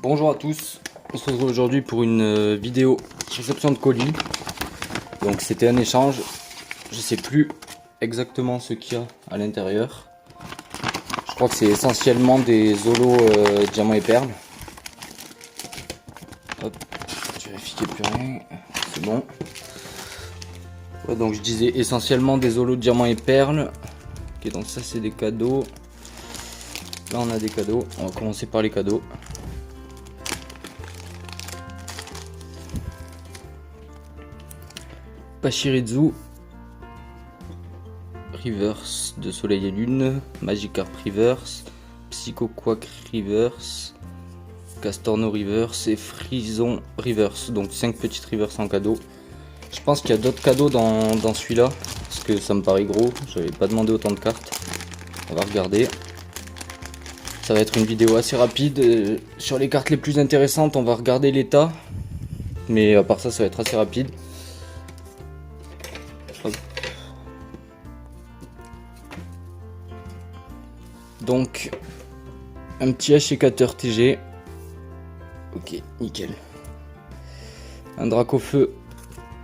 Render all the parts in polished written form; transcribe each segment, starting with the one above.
Bonjour à tous, on se retrouve aujourd'hui pour une vidéo réception de colis. Donc c'était un échange, je sais plus exactement ce qu'il y a à l'intérieur. Je crois que c'est essentiellement des holos diamants et perles. Hop, je vérifie qu'il n'y a plus rien, c'est bon. Ouais, donc je disais essentiellement des holos diamants et perles. Ok, donc ça c'est des cadeaux. Là on a des cadeaux, on va commencer par les cadeaux. Pachirisu, Reverse de Soleil et Lune, Magikarp Reverse, Psychoquack Reverse, Castorno Reverse et Frison Reverse. Donc 5 petites Reverse en cadeau. Je pense qu'il y a d'autres cadeaux dans celui-là, parce que ça me paraît gros. J'avais pas demandé autant de cartes. On va regarder. Ça va être une vidéo assez rapide. Sur les cartes les plus intéressantes, on va regarder l'état. Mais à part ça, ça va être assez rapide. Hop. Donc, un petit H-sécateur TG. Ok, nickel. Un Dracofeu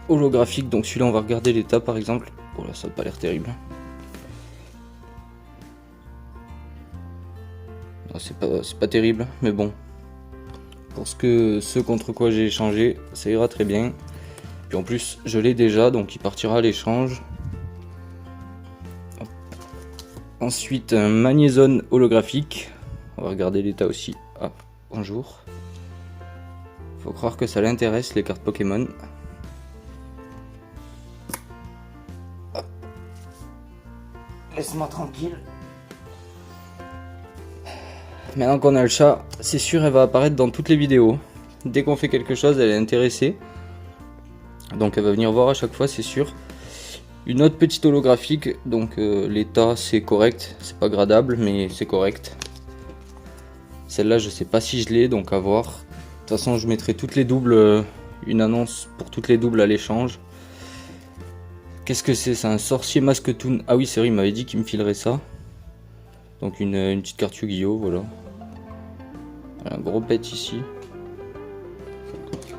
holographique. Donc celui-là, on va regarder l'état par exemple. Oh là, ça n'a pas l'air terrible. C'est pas terrible, mais bon. Pour ce contre quoi j'ai échangé, ça ira très bien. Puis en plus, je l'ai déjà, donc il partira à l'échange. Ensuite, un Magnézone holographique. On va regarder l'état aussi. Ah, bonjour. Faut croire que ça l'intéresse, les cartes Pokémon. Laisse-moi tranquille. Maintenant qu'on a le chat, c'est sûr, elle va apparaître dans toutes les vidéos. Dès qu'on fait quelque chose, elle est intéressée. Donc elle va venir voir à chaque fois, c'est sûr. Une autre petite holographique, donc l'état c'est correct, c'est pas gradable mais c'est correct. Celle-là je sais pas si je l'ai, donc à voir. De toute façon je mettrai toutes les doubles, une annonce pour toutes les doubles à l'échange. Qu'est-ce que c'est? C'est un sorcier Masquetoon. Ah oui c'est vrai, il m'avait dit qu'il me filerait ça. Donc une petite carte Yu-Gi-Oh, voilà. Un gros pet ici.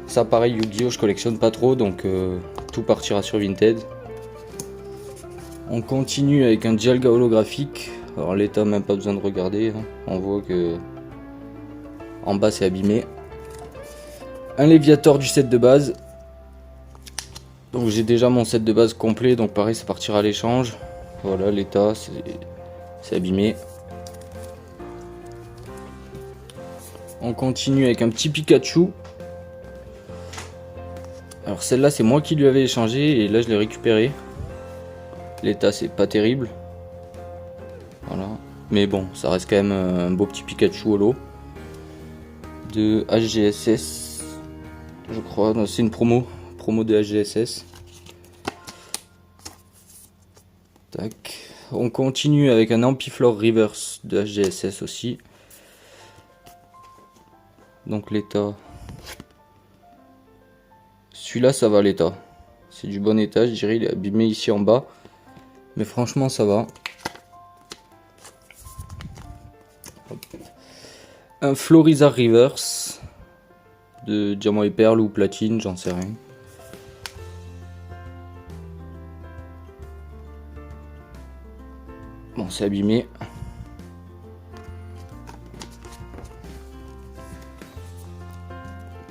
Ça pareil, Yu-Gi-Oh je collectionne pas trop, donc tout partira sur Vinted. On continue avec un Dialga holographique. Alors l'état, même pas besoin de regarder, hein. On voit que en bas c'est abîmé. Un Léviator du set de base. Donc j'ai déjà mon set de base complet, donc pareil ça partira à l'échange. Voilà, l'état c'est abîmé. On continue avec un petit Pikachu. Alors celle-là c'est moi qui lui avais échangé et là je l'ai récupéré. L'état c'est pas terrible. Voilà. Mais bon, ça reste quand même un beau petit Pikachu holo. De HGSS. Je crois. C'est une promo. Promo de HGSS. Tac. On continue avec un Ampiflore Reverse de HGSS aussi. Donc l'état. Celui-là ça va l'état. C'est du bon état, je dirais. Il est abîmé ici en bas. Mais franchement ça va. Hop. Un Florizarre Reverse de diamant et perle ou platine, j'en sais rien. Bon, c'est abîmé.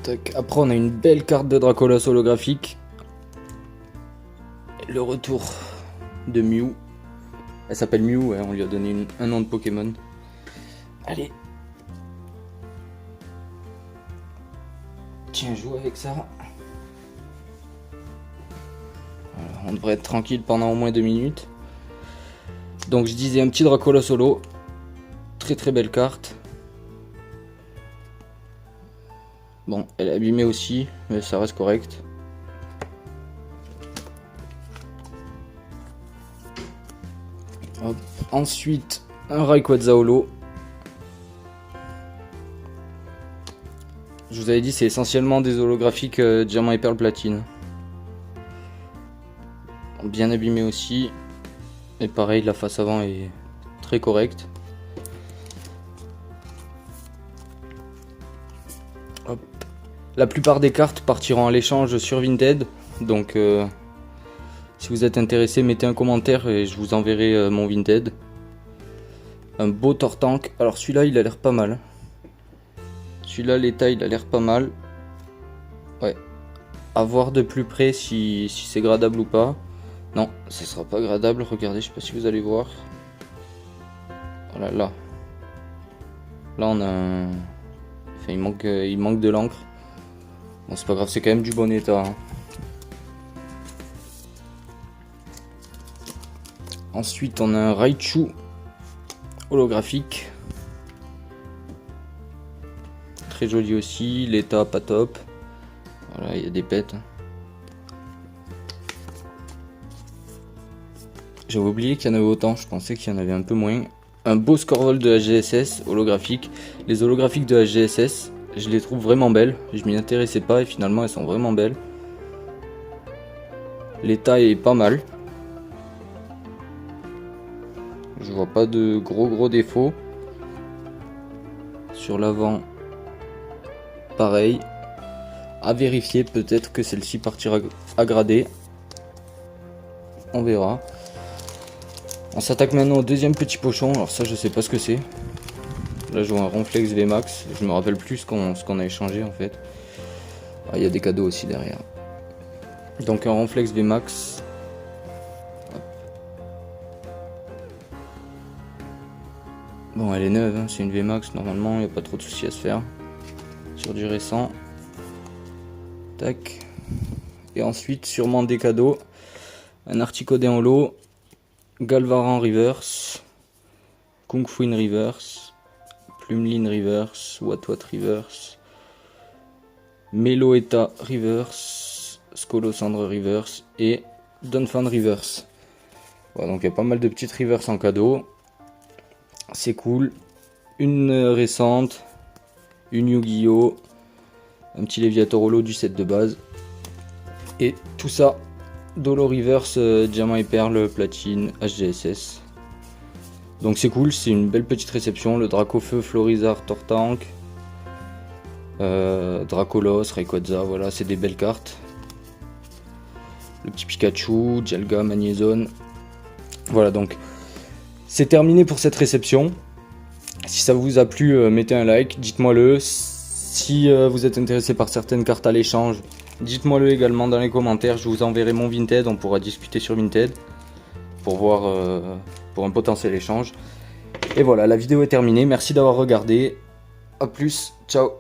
Tac. Après on a une belle carte de Dracolos holographique. Le retour de Mew. Elle s'appelle Mew, ouais, on lui a donné un nom de Pokémon. Allez. Tiens, joue avec ça. Voilà, on devrait être tranquille pendant au moins 2 minutes. Donc je disais un petit Dracolos holo. Très très belle carte. Bon, elle est abîmée aussi, mais ça reste correct. Hop. Ensuite, un Rayquaza holo. Je vous avais dit, c'est essentiellement des holographiques diamant et perle platine. Bien abîmé aussi. Et pareil, la face avant est très correcte. Hop. La plupart des cartes partiront à l'échange sur Vinted, donc si vous êtes intéressé, mettez un commentaire et je vous enverrai mon Vinted. Un beau Tortank, alors celui-là il a l'air pas mal. Celui-là l'état il a l'air pas mal. Ouais, à voir de plus près si c'est gradable ou pas. Non, ce sera pas gradable, regardez, je sais pas si vous allez voir. Voilà, là on a un... enfin, il manque de l'encre. Bon, c'est pas grave, c'est quand même du bon état, hein. Ensuite on a un Raichu holographique, très joli aussi, l'état pas top. Voilà, il y a des pètes. J'avais oublié qu'il y en avait autant, je pensais qu'il y en avait un peu moins. Un beau Scorvol de HGSS holographique. Les holographiques de HGSS, je les trouve vraiment belles. Je m'y intéressais pas et finalement elles sont vraiment belles. L'état est pas mal. Je vois pas de gros défauts. Sur l'avant, pareil. À vérifier, peut-être que celle-ci partira à grader. On verra. On s'attaque maintenant au deuxième petit pochon. Alors ça, je sais pas ce que c'est. Là, je vois un Ronflex VMAX. Je me rappelle plus ce qu'on a échangé en fait. Ah, il y a des cadeaux aussi derrière. Donc un Ronflex VMAX. Bon, elle est neuve, hein, c'est une VMAX. Normalement, il n'y a pas trop de soucis à se faire. Sur du récent. Tac. Et ensuite, sûrement des cadeaux. Un Articodé en lot. Galvaran Reverse. Kung Fu in Reverse. Plumeline Reverse. Wat Reverse. Meloetta Reverse. Scolocendre Reverse. Et Donphan Reverse. Voilà, donc il y a pas mal de petites Reverse en cadeau. C'est cool. Une récente. Une Yu-Gi-Oh! Un petit Léviator holo du set de base. Et tout ça, Dolo Reverse, Diamant et Perle, Platine, HGSS. Donc c'est cool, c'est une belle petite réception. Le Dracofeu, Florizard, Tortank, Dracolos, Rayquaza, voilà, c'est des belles cartes. Le petit Pikachu, Dialga, Magnézone. Voilà, donc c'est terminé pour cette réception. Si ça vous a plu, mettez un like, dites-moi le. Si vous êtes intéressé par certaines cartes à l'échange, dites-moi le également dans les commentaires. Je vous enverrai mon Vinted, on pourra discuter sur Vinted pour voir pour un potentiel échange. Et voilà, la vidéo est terminée. Merci d'avoir regardé. A plus, ciao.